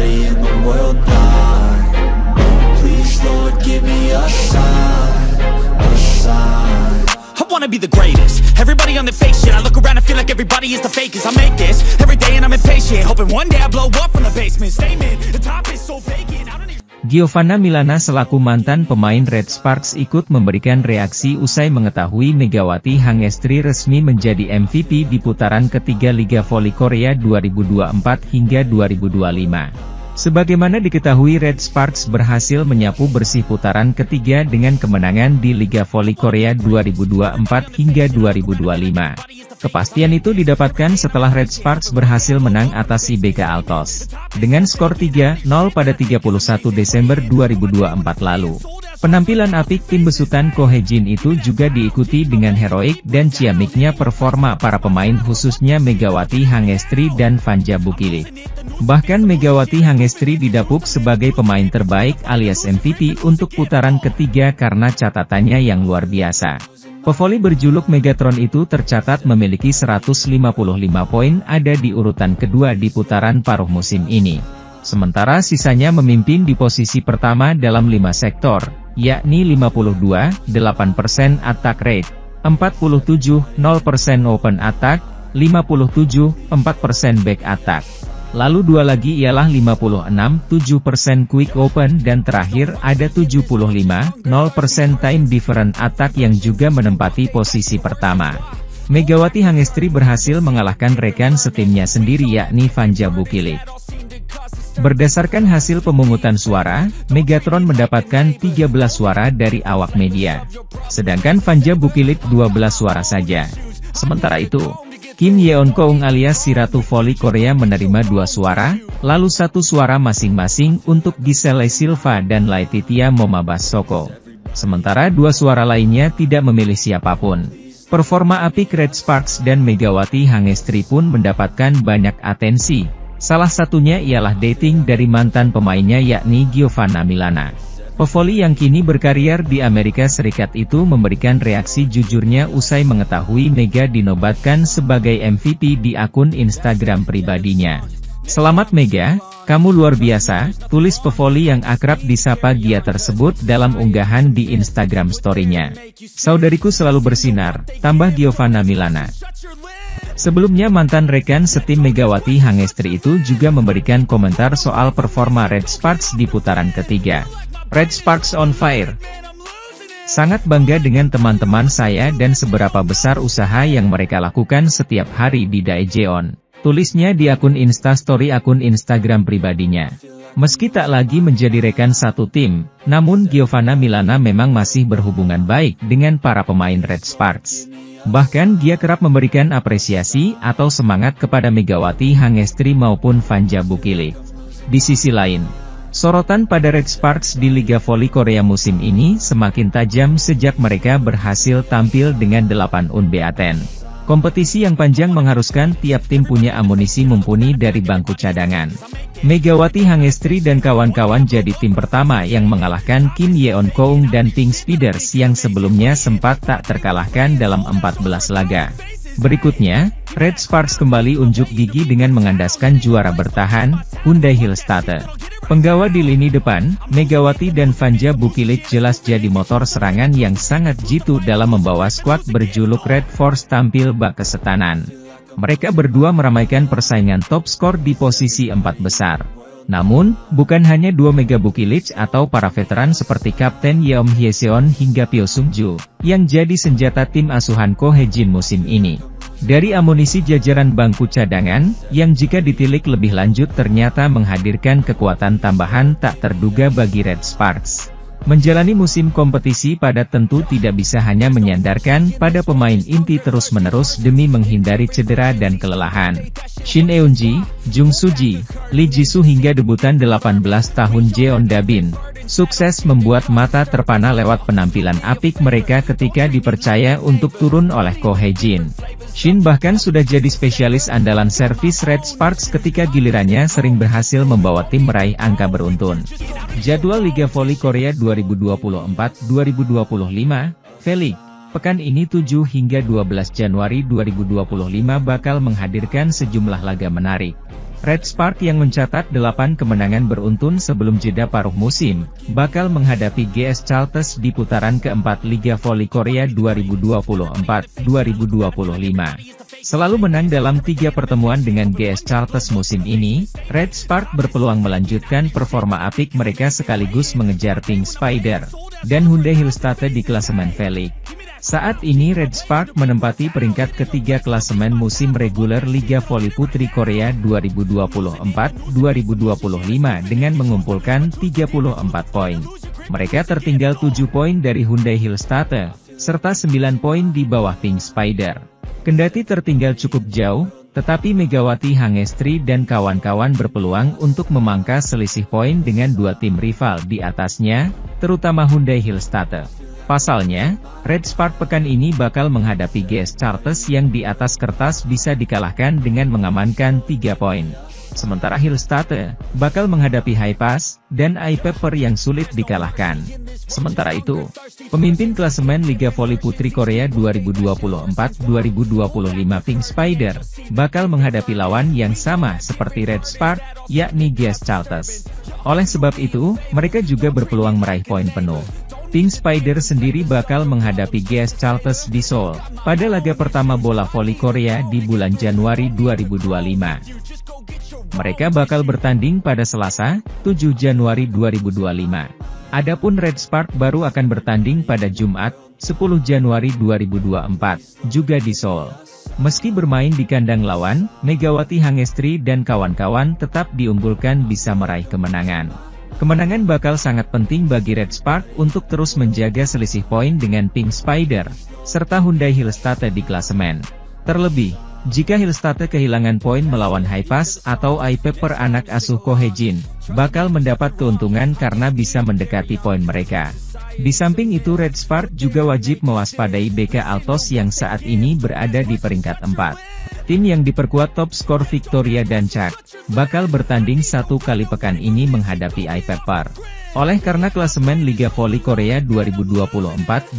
everybody in the world blind. Please Lord give me a sign, a sign. I wanna be the greatest. Everybody on the fake shit. I look around and feel like everybody is the fakest. I make this every day and I'm impatient, hoping one day I blow up from the basement. Statement, the top is so vacant. I don't even... Giovanna Milana selaku mantan pemain Red Sparks ikut memberikan reaksi usai mengetahui Megawati Hangestri resmi menjadi MVP di putaran ketiga Liga Voli Korea 2024 hingga 2025. Sebagaimana diketahui, Red Sparks berhasil menyapu bersih putaran ketiga dengan kemenangan di Liga Voli Korea 2024 hingga 2025. Kepastian itu didapatkan setelah Red Sparks berhasil menang atas IBK Altos dengan skor 3-0 pada 31 Desember 2024 lalu. Penampilan apik tim besutan Ko Hye-jin itu juga diikuti dengan heroik dan ciamiknya performa para pemain khususnya Megawati Hangestri dan Vanja Bukilik. Bahkan Megawati Hangestri didapuk sebagai pemain terbaik alias MVP untuk putaran ketiga karena catatannya yang luar biasa. Pevoli berjuluk Megatron itu tercatat memiliki 155 poin, ada di urutan kedua di putaran paruh musim ini. Sementara sisanya memimpin di posisi pertama dalam 5 sektor, yakni 52,8% attack rate, 47,0% open attack, 57,4% back attack. Lalu dua lagi ialah 56,7% quick open dan terakhir ada 75,0% time different attack yang juga menempati posisi pertama. Megawati Hangestri berhasil mengalahkan rekan setimnya sendiri yakni Vanja Bukilik. Berdasarkan hasil pemungutan suara, Megatron mendapatkan 13 suara dari awak media. Sedangkan Vanja Bukilik 12 suara saja. Sementara itu, Kim Yeon-keung alias si Ratu Voli Korea menerima 2 suara, lalu 1 suara masing-masing untuk Giselle Silva dan Laetitia Momabas-Soko. Sementara 2 suara lainnya tidak memilih siapapun. Performa apik Red Sparks dan Megawati Hangestri pun mendapatkan banyak atensi. Salah satunya ialah dating dari mantan pemainnya yakni Giovanna Milana. Pevoli yang kini berkarier di Amerika Serikat itu memberikan reaksi jujurnya usai mengetahui Mega dinobatkan sebagai MVP di akun Instagram pribadinya. "Selamat Mega, kamu luar biasa," tulis Pevoli yang akrab disapa Gia tersebut dalam unggahan di Instagram story-nya. "Saudariku selalu bersinar," tambah Giovanna Milana. Sebelumnya mantan rekan setim Megawati Hangestri itu juga memberikan komentar soal performa Red Sparks di putaran ketiga. "Red Sparks on fire. Sangat bangga dengan teman-teman saya dan seberapa besar usaha yang mereka lakukan setiap hari di Daejeon," tulisnya di akun Instastory akun Instagram pribadinya. Meski tak lagi menjadi rekan satu tim, namun Giovanna Milana memang masih berhubungan baik dengan para pemain Red Sparks. Bahkan dia kerap memberikan apresiasi atau semangat kepada Megawati Hangestri maupun Vanja Bukilik. Di sisi lain, sorotan pada Red Sparks di Liga Voli Korea musim ini semakin tajam sejak mereka berhasil tampil dengan 8 unbeaten. Kompetisi yang panjang mengharuskan tiap tim punya amunisi mumpuni dari bangku cadangan. Megawati Hangestri dan kawan-kawan jadi tim pertama yang mengalahkan Kim Yeon-keung dan Pink Speeders yang sebelumnya sempat tak terkalahkan dalam 14 laga. Berikutnya, Red Sparks kembali unjuk gigi dengan mengandaskan juara bertahan, Hyundai Hillstatte. Penggawa di lini depan, Megawati dan Vanja Bukilik jelas jadi motor serangan yang sangat jitu dalam membawa skuad berjuluk Red Force tampil bak kesetanan. Mereka berdua meramaikan persaingan top skor di posisi 4 besar. Namun, bukan hanya dua Mega Bukilik atau para veteran seperti Kapten Yeom Hyeseon hingga Pyo Sung-ju, yang jadi senjata tim asuhan Ko Hye-jin musim ini. Dari amunisi jajaran bangku cadangan, yang jika ditilik lebih lanjut ternyata menghadirkan kekuatan tambahan tak terduga bagi Red Sparks. Menjalani musim kompetisi padat tentu tidak bisa hanya menyandarkan pada pemain inti terus-menerus demi menghindari cedera dan kelelahan. Shin Eun-ji, Jung Soo-ji, Lee Ji-soo hingga debutan 18 tahun Jeon Da-bin, sukses membuat mata terpana lewat penampilan apik mereka ketika dipercaya untuk turun oleh Ko Hye-jin. Shin bahkan sudah jadi spesialis andalan servis Red Sparks ketika gilirannya sering berhasil membawa tim meraih angka beruntun. Jadwal Liga Voli Korea 2024-2025, V-League, pekan ini 7 hingga 12 Januari 2025 bakal menghadirkan sejumlah laga menarik. Red Spark yang mencatat 8 kemenangan beruntun sebelum jeda paruh musim, bakal menghadapi GS Chartres di putaran keempat Liga Voli Korea 2024-2025. Selalu menang dalam 3 pertemuan dengan GS Chartres musim ini, Red Spark berpeluang melanjutkan performa apik mereka sekaligus mengejar Pink Spider dan Hyundai Hillstatte di klasemen V-League. Saat ini Red Spark menempati peringkat ketiga klasemen musim reguler Liga Voli Putri Korea 2024-2025 dengan mengumpulkan 34 poin. Mereka tertinggal 7 poin dari Hyundai Hillstatte, serta 9 poin di bawah Pink Spider. Kendati tertinggal cukup jauh, tetapi Megawati Hangestri dan kawan-kawan berpeluang untuk memangkas selisih poin dengan 2 tim rival di atasnya, terutama Hyundai Hillstatte. Pasalnya, Red Spark pekan ini bakal menghadapi GS Chartres yang di atas kertas bisa dikalahkan dengan mengamankan 3 poin. Sementara Hillstatte bakal menghadapi Hipass dan iPepper yang sulit dikalahkan. Sementara itu, pemimpin klasemen Liga Voli Putri Korea 2024-2025 Pink Spider bakal menghadapi lawan yang sama seperti Red Spark, yakni GS Chartres. Oleh sebab itu, mereka juga berpeluang meraih poin penuh. Pink Spider sendiri bakal menghadapi GS Chartres di Seoul pada laga pertama bola voli Korea di bulan Januari 2025. Mereka bakal bertanding pada Selasa, 7 Januari 2025. Adapun Red Spark baru akan bertanding pada Jumat, 10 Januari 2024, juga di Seoul. Meski bermain di kandang lawan, Megawati Hangestri dan kawan-kawan tetap diunggulkan bisa meraih kemenangan. Kemenangan bakal sangat penting bagi Red Spark untuk terus menjaga selisih poin dengan Pink Spider, serta Hyundai Hillstatte di klasemen. Terlebih, jika Hillstatte kehilangan poin melawan Hipass atau iPepper anak asuh Ko Hye-jin, bakal mendapat keuntungan karena bisa mendekati poin mereka. Di samping itu Red Spark juga wajib mewaspadai BK Altos yang saat ini berada di peringkat 4. Tim yang diperkuat top skor Victoria dan Chak, bakal bertanding 1 kali pekan ini menghadapi iPepper. Oleh karena klasemen Liga Voli Korea 2024-2025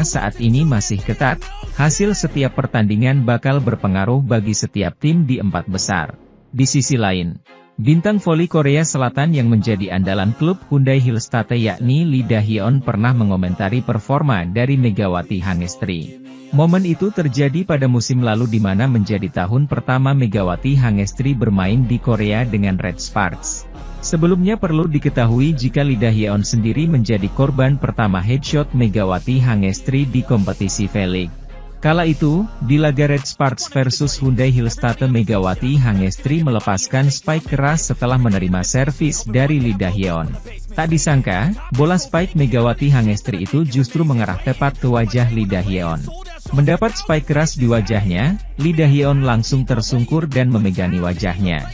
saat ini masih ketat, hasil setiap pertandingan bakal berpengaruh bagi setiap tim di 4 besar. Di sisi lain, bintang voli Korea Selatan yang menjadi andalan klub Hyundai Hillstatte yakni Lee Da-hyun pernah mengomentari performa dari Megawati Hangestri. Momen itu terjadi pada musim lalu di mana menjadi tahun pertama Megawati Hangestri bermain di Korea dengan Red Sparks. Sebelumnya perlu diketahui jika Lee Da-hyun sendiri menjadi korban pertama headshot Megawati Hangestri di kompetisi V-League. Kala itu, di laga Red Sparks versus Hyundai Hillstatte Megawati Hangestri melepaskan spike keras setelah menerima servis dari Lee Da-hyun. Tak disangka, bola spike Megawati Hangestri itu justru mengarah tepat ke wajah Lee Da-hyun. Mendapat spike keras di wajahnya, Lee Da-hyun langsung tersungkur dan memegangi wajahnya.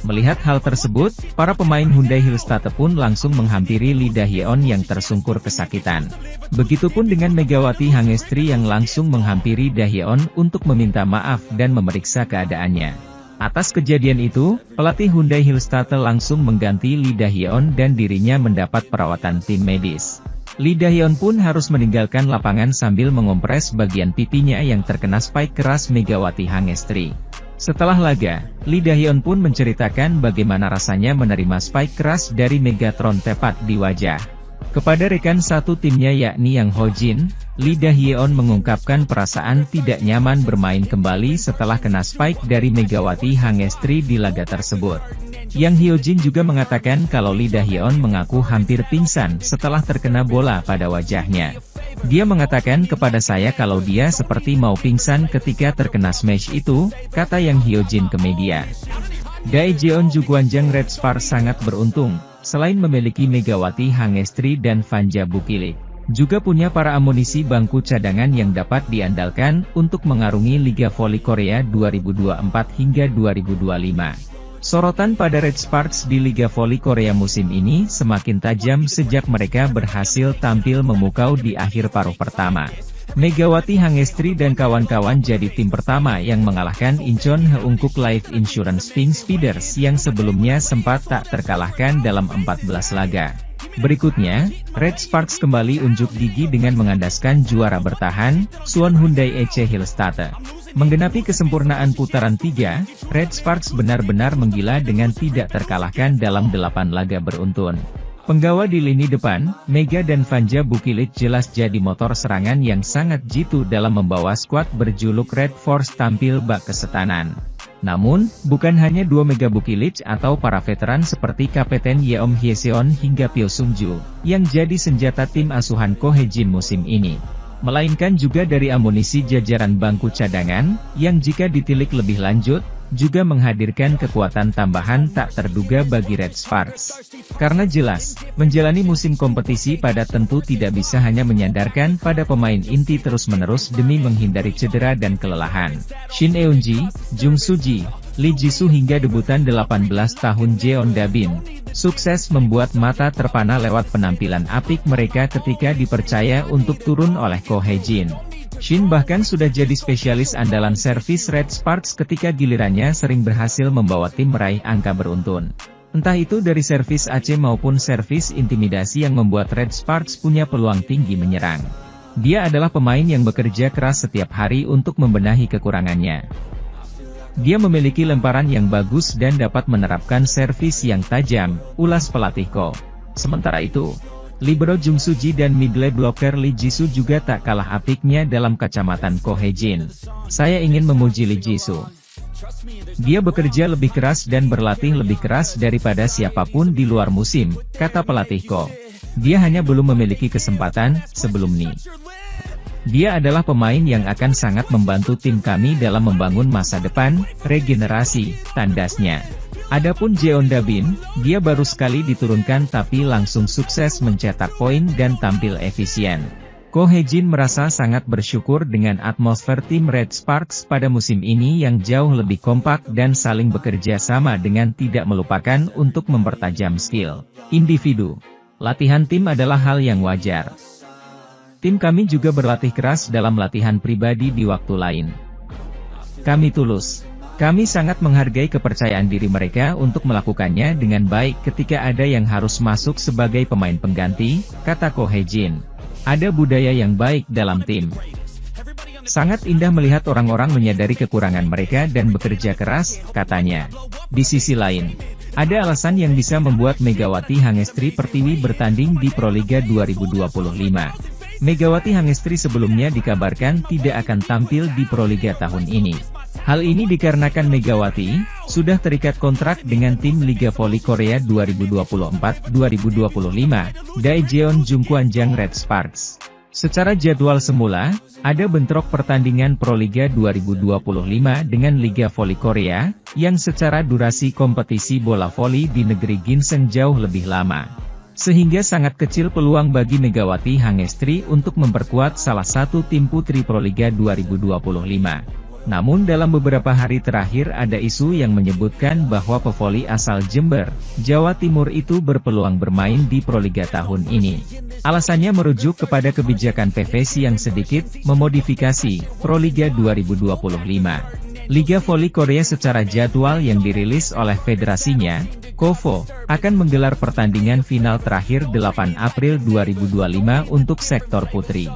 Melihat hal tersebut, para pemain Hyundai Hillstatte pun langsung menghampiri Lee Da-hyun yang tersungkur kesakitan. Begitupun dengan Megawati Hangestri yang langsung menghampiri Da-hyun untuk meminta maaf dan memeriksa keadaannya. Atas kejadian itu, pelatih Hyundai Hillstatte langsung mengganti Lee Da-hyun dan dirinya mendapat perawatan tim medis. Lee Da-hyun pun harus meninggalkan lapangan sambil mengompres bagian pipinya yang terkena spike keras Megawati Hangestri. Setelah laga, Lee Da-hyun pun menceritakan bagaimana rasanya menerima spike keras dari Megatron tepat di wajah. Kepada rekan satu timnya yakni Yang Ho-jin, Lee Da-hyun mengungkapkan perasaan tidak nyaman bermain kembali setelah kena spike dari Megawati Hangestri di laga tersebut. Yang Hyo-jin juga mengatakan kalau Lee Da-hyun mengaku hampir pingsan setelah terkena bola pada wajahnya. Dia mengatakan kepada saya kalau dia seperti mau pingsan ketika terkena smash itu, kata Yang Hyo-jin ke media. Daejeon Jugwanjang Red Spark sangat beruntung, selain memiliki Megawati Hangestri dan Vanja Bukilik, juga punya para amunisi bangku cadangan yang dapat diandalkan untuk mengarungi Liga Voli Korea 2024 hingga 2025. Sorotan pada Red Sparks di Liga Voli Korea musim ini semakin tajam sejak mereka berhasil tampil memukau di akhir paruh pertama. Megawati Hangestri dan kawan-kawan jadi tim pertama yang mengalahkan Incheon Heungkuk Life Insurance Pink Spiders yang sebelumnya sempat tak terkalahkan dalam 14 laga. Berikutnya, Red Sparks kembali unjuk gigi dengan mengandaskan juara bertahan, Suwon Hyundai EC Hillstatte. Menggenapi kesempurnaan putaran 3, Red Sparks benar-benar menggila dengan tidak terkalahkan dalam 8 laga beruntun. Penggawa di lini depan, Mega dan Vanja Bukilic jelas jadi motor serangan yang sangat jitu dalam membawa skuad berjuluk Red Force tampil bak kesetanan. Namun, bukan hanya dua Mega Bukilic atau para veteran seperti Kapten Yeom Hyeseon hingga Pyo Sung-ju, yang jadi senjata tim asuhan Ko Hae-jin musim ini. Melainkan juga dari amunisi jajaran bangku cadangan, yang jika ditilik lebih lanjut, juga menghadirkan kekuatan tambahan tak terduga bagi Red Sparks. Karena jelas, menjalani musim kompetisi pada tentu tidak bisa hanya menyandarkan pada pemain inti terus-menerus demi menghindari cedera dan kelelahan. Shin Eun-ji, Jung Soo-ji, Lee Ji-soo hingga debutan 18 tahun Jeon Da-bin, sukses membuat mata terpana lewat penampilan apik mereka ketika dipercaya untuk turun oleh Ko Hae-jin. Shin bahkan sudah jadi spesialis andalan servis Red Sparks ketika gilirannya sering berhasil membawa tim meraih angka beruntun. Entah itu dari servis AC maupun servis intimidasi yang membuat Red Sparks punya peluang tinggi menyerang. Dia adalah pemain yang bekerja keras setiap hari untuk membenahi kekurangannya. Dia memiliki lemparan yang bagus dan dapat menerapkan servis yang tajam, ulas pelatih Ko. Sementara itu, libero Jung Soo-ji dan middle blocker Lee Ji-soo juga tak kalah apiknya dalam kacamata Ko Hae-jin. Saya ingin memuji Lee Ji-soo. Dia bekerja lebih keras dan berlatih lebih keras daripada siapapun di luar musim, kata pelatih Ko. Dia hanya belum memiliki kesempatan sebelum ini. Dia adalah pemain yang akan sangat membantu tim kami dalam membangun masa depan, regenerasi, tandasnya. Adapun Jeon Da-bin, dia baru sekali diturunkan tapi langsung sukses mencetak poin dan tampil efisien. Ko Hae-jin merasa sangat bersyukur dengan atmosfer tim Red Sparks pada musim ini yang jauh lebih kompak dan saling bekerja sama dengan tidak melupakan untuk mempertajam skill individu. Latihan tim adalah hal yang wajar. Tim kami juga berlatih keras dalam latihan pribadi di waktu lain. Kami tulus. Kami sangat menghargai kepercayaan diri mereka untuk melakukannya dengan baik ketika ada yang harus masuk sebagai pemain pengganti, kata Ko Hae-jin. Ada budaya yang baik dalam tim. Sangat indah melihat orang-orang menyadari kekurangan mereka dan bekerja keras, katanya. Di sisi lain, ada alasan yang bisa membuat Megawati Hangestri Pertiwi bertanding di Proliga 2025. Megawati Hangestri sebelumnya dikabarkan tidak akan tampil di Proliga tahun ini. Hal ini dikarenakan Megawati sudah terikat kontrak dengan tim Liga Voli Korea 2024-2025, Daejeon Jungkwanjang Red Sparks. Secara jadwal semula, ada bentrok pertandingan Proliga 2025 dengan Liga Voli Korea, yang secara durasi kompetisi bola voli di negeri ginseng jauh lebih lama. Sehingga sangat kecil peluang bagi Megawati Hangestri untuk memperkuat salah satu tim putri Proliga 2025. Namun dalam beberapa hari terakhir ada isu yang menyebutkan bahwa pevoli asal Jember, Jawa Timur itu berpeluang bermain di Proliga tahun ini. Alasannya merujuk kepada kebijakan PVC yang sedikit memodifikasi Proliga 2025. Liga Voli Korea secara jadwal yang dirilis oleh federasinya, KOVO, akan menggelar pertandingan final terakhir 8 April 2025 untuk sektor putri.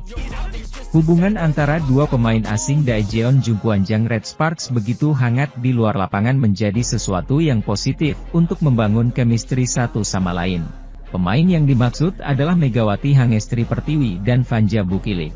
Hubungan antara dua pemain asing Daejeon Jungkwanjang Red Sparks begitu hangat di luar lapangan menjadi sesuatu yang positif untuk membangun chemistry satu sama lain. Pemain yang dimaksud adalah Megawati Hangestri Pertiwi dan Vanja Bukilic.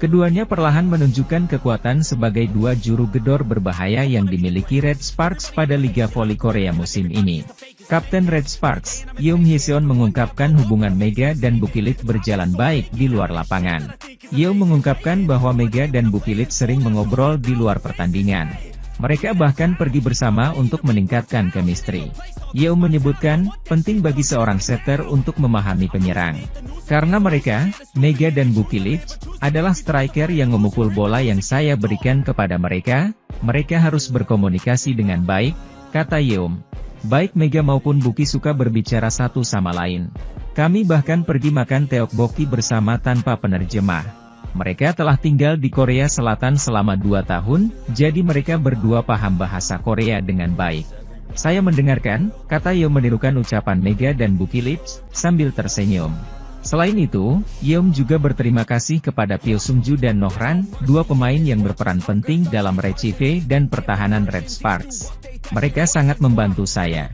Keduanya perlahan menunjukkan kekuatan sebagai dua juru gedor berbahaya yang dimiliki Red Sparks pada Liga Voli Korea musim ini. Kapten Red Sparks, Yeom Hyeseon mengungkapkan hubungan Mega dan Bukilic berjalan baik di luar lapangan. Yeom mengungkapkan bahwa Mega dan Bukilic sering mengobrol di luar pertandingan. Mereka bahkan pergi bersama untuk meningkatkan chemistry. Yeom menyebutkan, penting bagi seorang setter untuk memahami penyerang. Karena mereka, Mega dan Bukilic, adalah striker yang memukul bola yang saya berikan kepada mereka harus berkomunikasi dengan baik, kata Yeom. Baik Mega maupun Buki suka berbicara satu sama lain. Kami bahkan pergi makan tteokbokki bersama tanpa penerjemah. Mereka telah tinggal di Korea Selatan selama 2 tahun, jadi mereka berdua paham bahasa Korea dengan baik. Saya mendengarkan, kata Yeom menirukan ucapan Mega dan Buki Lips, sambil tersenyum. Selain itu, Yeom juga berterima kasih kepada Pyo Sungju dan Nohran, dua pemain yang berperan penting dalam Rechieve dan pertahanan Red Sparks. Mereka sangat membantu saya.